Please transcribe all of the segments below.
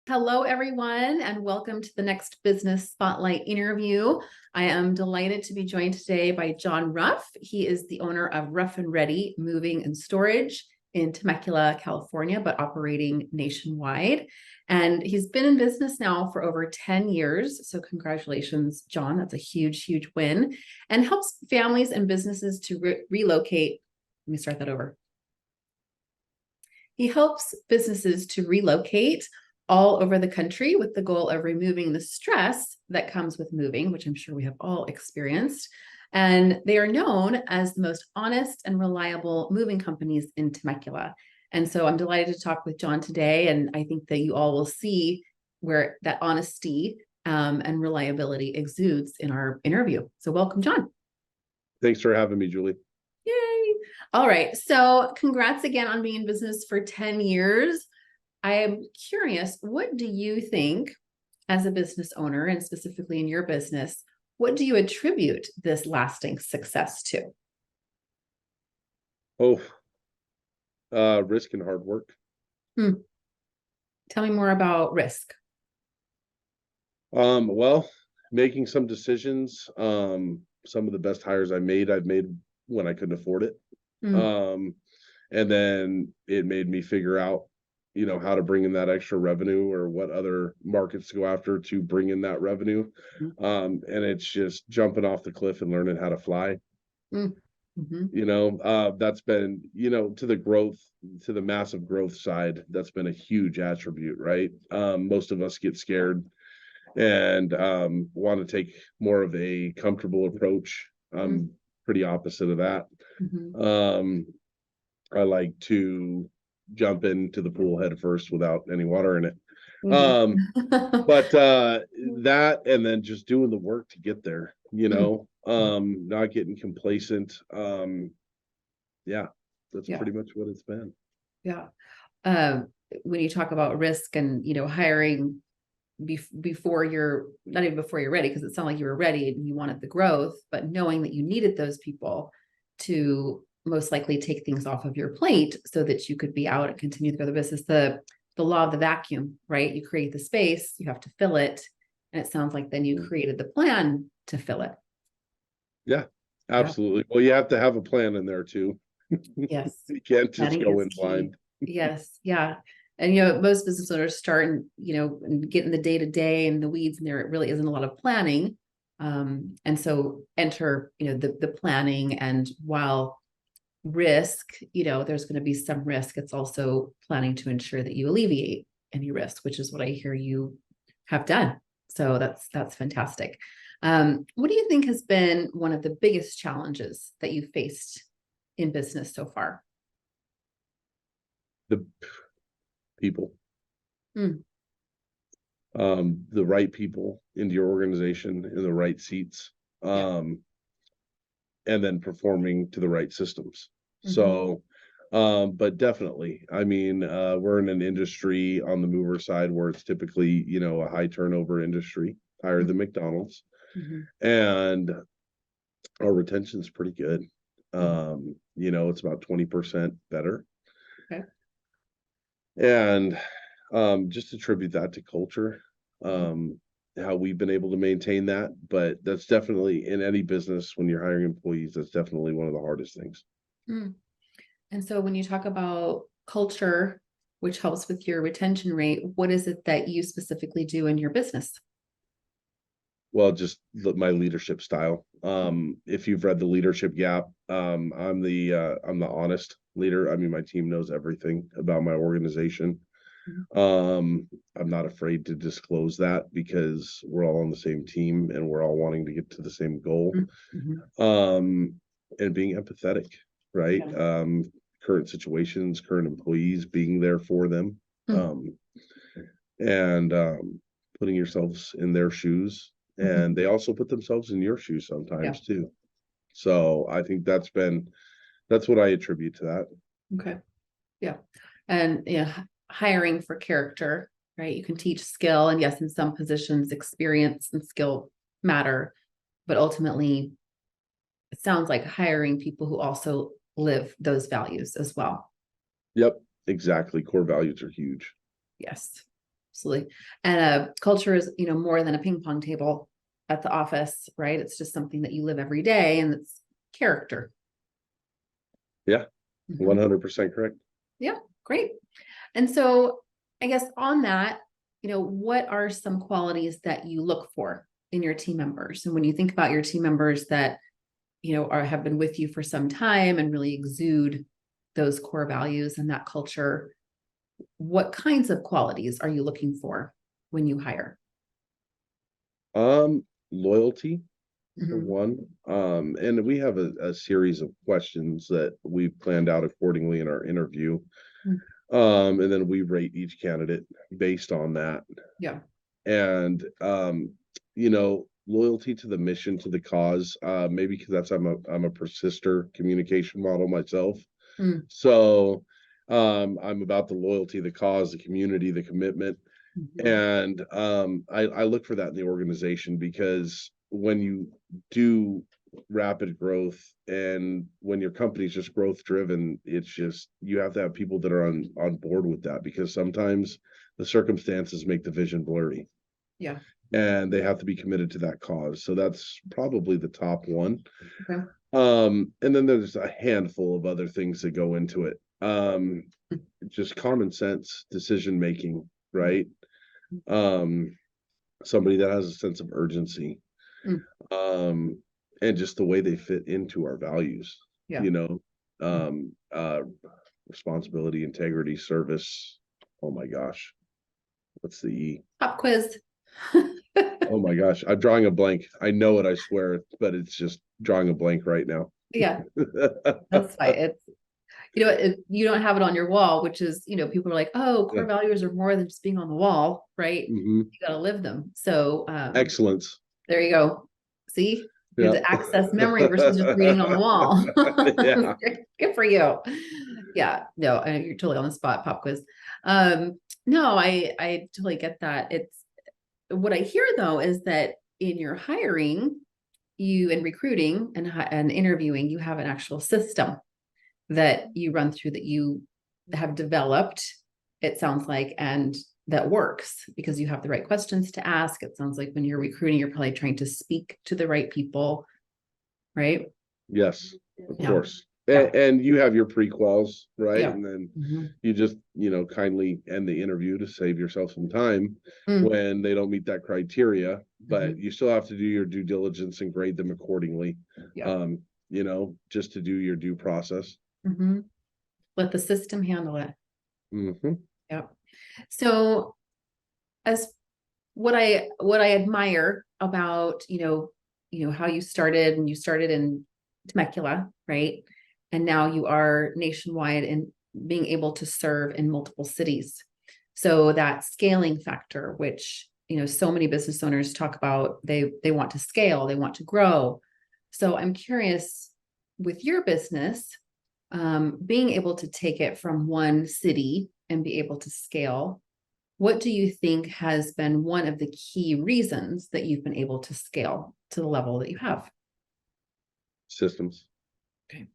Hello, everyone, and welcome to the next Business Spotlight interview. I am delighted to be joined today by John Ruff. He is the owner of Ruff and Ready Moving and Storage in Temecula, California, but operating nationwide. And he's been in business now for over 10 years. So congratulations, John. That's a huge, huge win, and helps families and businesses to relocate. Let me start that over. He helps businesses to relocate all over the country with the goal of removing the stress that comes with moving, which I'm sure we have all experienced. And they are known as the most honest and reliable moving companies in Temecula. And so I'm delighted to talk with John today. And I think that you all will see where that honesty and reliability exudes in our interview. So welcome, John. Thanks for having me, Julie. Yay. All right. So congrats again on being in business for 10 years. I am curious, what do you think as a business owner, and specifically in your business, what do you attribute this lasting success to? Risk and hard work. Tell me more about risk. Well, making some decisions. Some of the best hires I've made when I couldn't afford it. And then it made me figure out, how to bring in that extra revenue or what other markets to go after to bring in that revenue. And it's just jumping off the cliff and learning how to fly. That's been, to the massive growth side, that's been a huge attribute, right? Most of us get scared and want to take more of a comfortable approach. I'm pretty opposite of that. I like to jump into the pool head first without any water in it. But that, and then just doing the work to get there, not getting complacent. That's pretty much what it's been. When you talk about risk and, hiring before you're not even before you're ready, because it sounded like you were ready and you wanted the growth, but knowing that you needed those people to most likely take things off of your plate so that you could be out and continue to grow the business. The law of the vacuum, right? You create the space, you have to fill it. And it sounds like then you created the plan to fill it. Yeah, absolutely. Well, you have to have a plan in there too. Yes. You can't just go in blind. Yes. Yeah. And, most business owners start and get in the day-to-day and the weeds, and there really isn't a lot of planning. And so enter, the planning, and while risk, there's going to be some risk, it's also planning to ensure that you alleviate any risk, which is what I hear you have done. So that's fantastic. What do you think has been one of the biggest challenges that you faced in business so far? The people. The right people into your organization in the right seats, and then performing to the right systems. So, but definitely, we're in an industry on the mover side where it's typically, a high turnover industry, higher than McDonald's, and our retention's pretty good. It's about 20% better. Okay. And just attribute that to culture, how we've been able to maintain that. But that's definitely, in any business, when you're hiring employees, that's definitely one of the hardest things. And so when you talk about culture, which helps with your retention rate, what is it that you specifically do in your business? Well, just my leadership style. If you've read The Leadership Gap, I'm the honest leader. My team knows everything about my organization. I'm not afraid to disclose that because we're all on the same team and we're all wanting to get to the same goal. And being empathetic, right? Current situations, current employees, being there for them, and putting yourselves in their shoes. And they also put themselves in your shoes sometimes too. So I think that's what I attribute to that. Okay. Yeah. And hiring for character, right? You can teach skill, and yes, in some positions, experience and skill matter, but ultimately it sounds like hiring people who also live those values as well. Yep, exactly. Core values are huge. Yes. absolutely. And culture is, more than a ping pong table at the office, right? It's just something that you live every day, and it's character. Yeah, Mhm. 100% correct. Yeah, great. And so I guess on that, what are some qualities that you look for in your team members? And when you think about your team members that, have been with you for some time and really exude those core values and that culture, what kinds of qualities are you looking for when you hire? Loyalty for Mhm. one. And we have a series of questions that we've planned out accordingly in our interview. Mm. And then we rate each candidate based on that. Yeah. And loyalty to the mission, to the cause, maybe because I'm a persister communication model myself. Mm. So I'm about the loyalty, the cause, the community, the commitment. Mhm. And I look for that in the organization, because when you do rapid growth and when your company's just growth driven, it's just, you have to have people that are on board with that, because sometimes the circumstances make the vision blurry, Yeah. and they have to be committed to that cause. So that's probably the top one. Okay. And then there's a handful of other things that go into it. Just common sense decision making, right? um Somebody that has a sense of urgency, Mm. um and just the way they fit into our values, Yeah. you know um uh responsibility, integrity, service. Oh my gosh, what's the E? Pop quiz. Oh my gosh, I'm drawing a blank. I know it, I swear, but it's just drawing a blank right now. Yeah, that's fine. It's, you don't have it on your wall, which is, people are like, oh, core Yeah. values are more than just being on the wall, right? Hmm. You got to live them. So, Excellence. there you go. See, you have Yeah. to access memory versus just reading on the wall. Yeah. Good for you. Yeah, no, you're totally on the spot, pop quiz. No, I totally get that. It's what I hear though is that in your hiring, you and recruiting and interviewing, you have an actual system that you run through that you have developed, it sounds like, and that works because you have the right questions to ask. It sounds like when you're recruiting, you're probably trying to speak to the right people, right? Yes, of Yeah. course. Yeah. And you have your prequels, right? Yeah. And then Mhm. you just, kindly end the interview to save yourself some time Mm. when they don't meet that criteria, but Mhm. you still have to do your due diligence and grade them accordingly. Yeah. Just to do your due process. Mhm. Let the system handle it. Hmm. Yeah. So as what I admire about, how you started, and you started in Temecula, right? And now you are nationwide and being able to serve in multiple cities. So that scaling factor, which, so many business owners talk about, they want to scale, they want to grow. So I'm curious with your business, being able to take it from one city and be able to scale, what do you think has been one of the key reasons that you've been able to scale to the level that you have? Systems. Okay.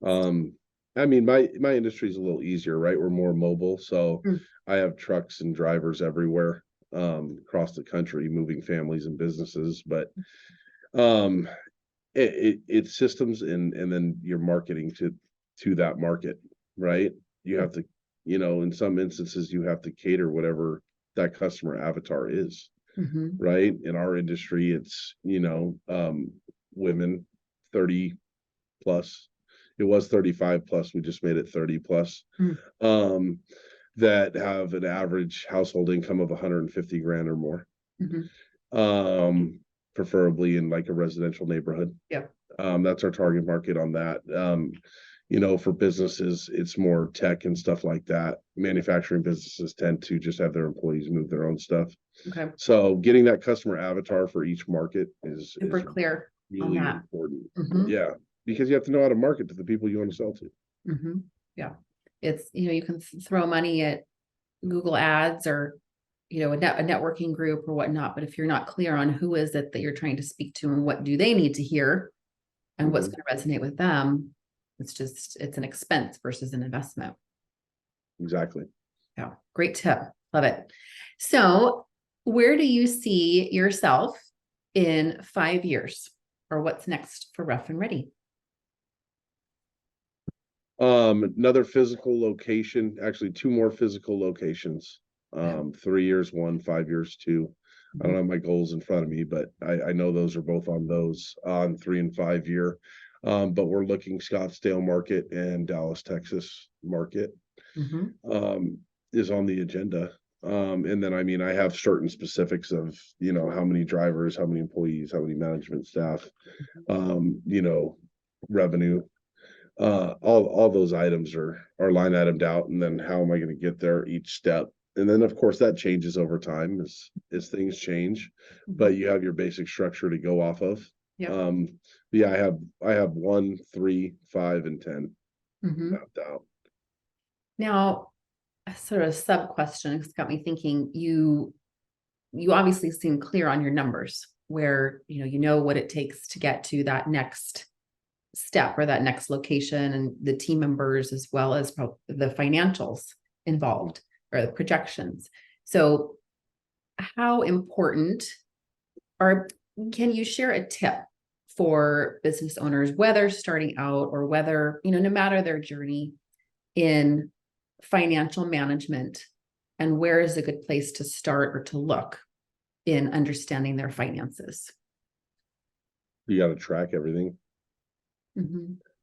I mean, my industry is a little easier, right? We're more mobile, so Mm. I have trucks and drivers everywhere, across the country, moving families and businesses. But um it's systems, and then your marketing to that market, right? You have to, in some instances you have to cater whatever that customer avatar is, Mhm. right? In our industry, it's, women 30 plus. It was 35 plus, we just made it 30 plus. Mm. um that have an average household income of 150 grand or more, Mhm. um preferably in like a residential neighborhood. Yeah. That's our target market on that. For businesses, it's more tech and stuff like that. Manufacturing businesses tend to just have their employees move their own stuff. Okay. So getting that customer avatar for each market Super is clear on really that. important. Mhm. Yeah, because you have to know how to market to the people you want to sell to. Mhm. Yeah. It's, you can throw money at Google ads or, a networking group or whatnot. But if you're not clear on who is it that you're trying to speak to and what do they need to hear and what's Mhm. going to resonate with them, it's an expense versus an investment. Exactly. Yeah. Great tip. Love it. So where do you see yourself in 5 years, or what's next for Rough and Ready? Another physical location, actually two more physical locations. 3 years, 1, 5 years, 2. I don't have my goals in front of me, but I know those are both on those on 3 and 5 year. But we're looking Scottsdale market and Dallas, Texas market is on the agenda. And then, I mean, I have certain specifics of, how many drivers, how many employees, how many management staff, revenue, all those items are line itemed out, and then how am I going to get there each step. And then of course that changes over time as things change, but you have your basic structure to go off of. Yeah. Yeah, I have 1, 3, 5, and 10 mapped out. Now, a sort of sub question, it's got me thinking, you obviously seem clear on your numbers, where you know what it takes to get to that next step or that next location, and the team members as well as the financials involved or the projections. So how important, or can you share a tip for business owners, whether starting out or whether, no matter their journey in financial management, and where is a good place to start or to look in understanding their finances? You got to track everything.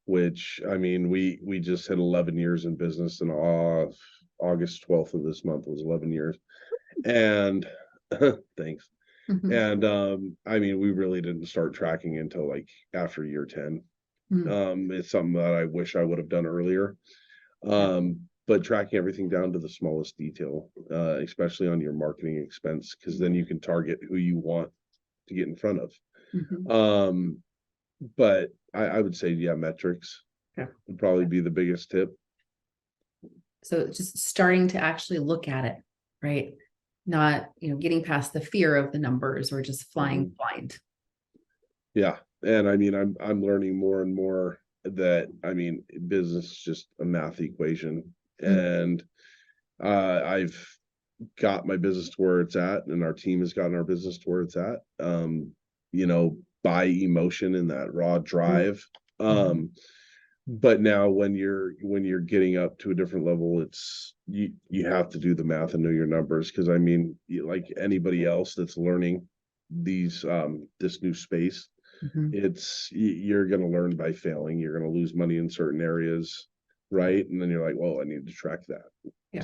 Which, I mean, we just hit 11 years in business, and August 12th of this month was 11 years. And thanks. And I mean, we really didn't start tracking until like after year 10. It's something that I wish I would have done earlier. But tracking everything down to the smallest detail, especially on your marketing expense, because then you can target who you want to get in front of. But I would say, yeah, metrics would probably be the biggest tip. So just starting to actually look at it, right? Not, getting past the fear of the numbers or just flying blind. Yeah. And I mean, I'm learning more and more that, I mean, business is just a math equation. And I've got my business to where it's at, and our team has gotten our business to where it's at, by emotion and that raw drive. But now when you're getting up to a different level, it's you have to do the math and know your numbers, because I mean, like anybody else that's learning this new space, it's you're going to learn by failing. You're going to lose money in certain areas, right? And then you're like, well, I need to track that.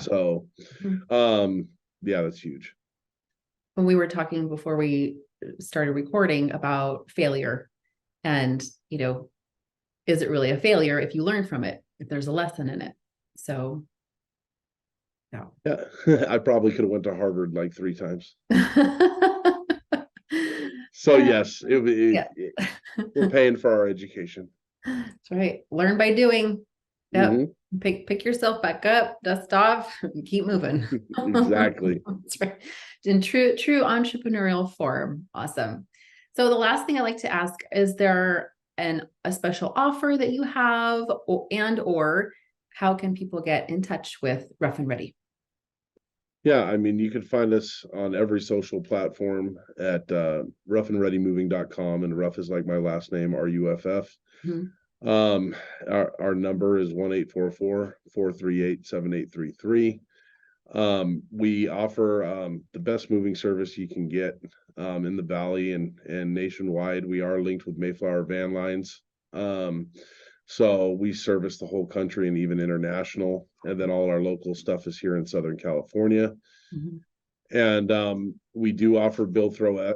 So yeah, that's huge. When we were talking before we started recording about failure, and is it really a failure if you learn from it, if there's a lesson in it? So yeah. I probably could have went to Harvard like 3 times. So yes, we're paying for our education. That's right. Learn by doing. Yep. Pick yourself back up, dust off, and keep moving. Exactly. That's right. In true entrepreneurial form. Awesome. So the last thing I like to ask, is there a special offer that you have, or how can people get in touch with Rough and Ready? Yeah, I mean, you can find us on every social platform at roughandreadymoving.com, and Ruff is like my last name, RUFF. Our number is 1-844-438-7833. We offer the best moving service you can get in the Valley and nationwide. We are linked with Mayflower Van Lines. So we service the whole country and even international. And then all our local stuff is here in Southern California. And we do offer bill through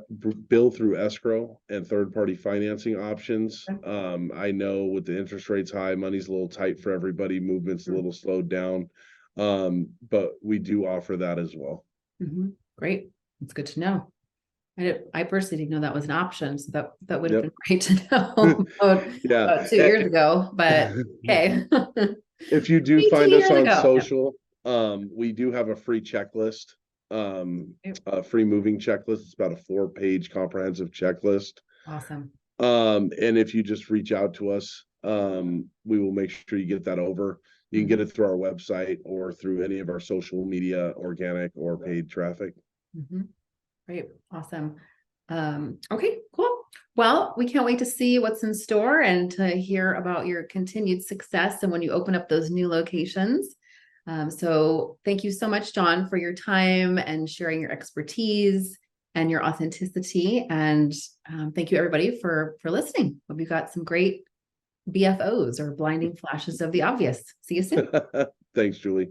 escrow and third-party financing options. I know with the interest rates high, money's a little tight for everybody. Movement's a little slowed down. But we do offer that as well. Great. It's good to know. I personally didn't know that was an option, so that would have been great to know about 2 years ago, but okay. If you do find us on social, we do have a free checklist, a free moving checklist. It's about a 4-page comprehensive checklist. Awesome. And if you just reach out to us, we will make sure you get that over. You can get it through our website or through any of our social media, organic or paid traffic. Great. Awesome. Okay, cool. Well, we can't wait to see what's in store and to hear about your continued success and when you open up those new locations. So thank you so much, John, for your time and sharing your expertise and your authenticity. And thank you everybody for listening. Hope you got some great BFOs or blinding flashes of the obvious. See you soon. Thanks, Julie.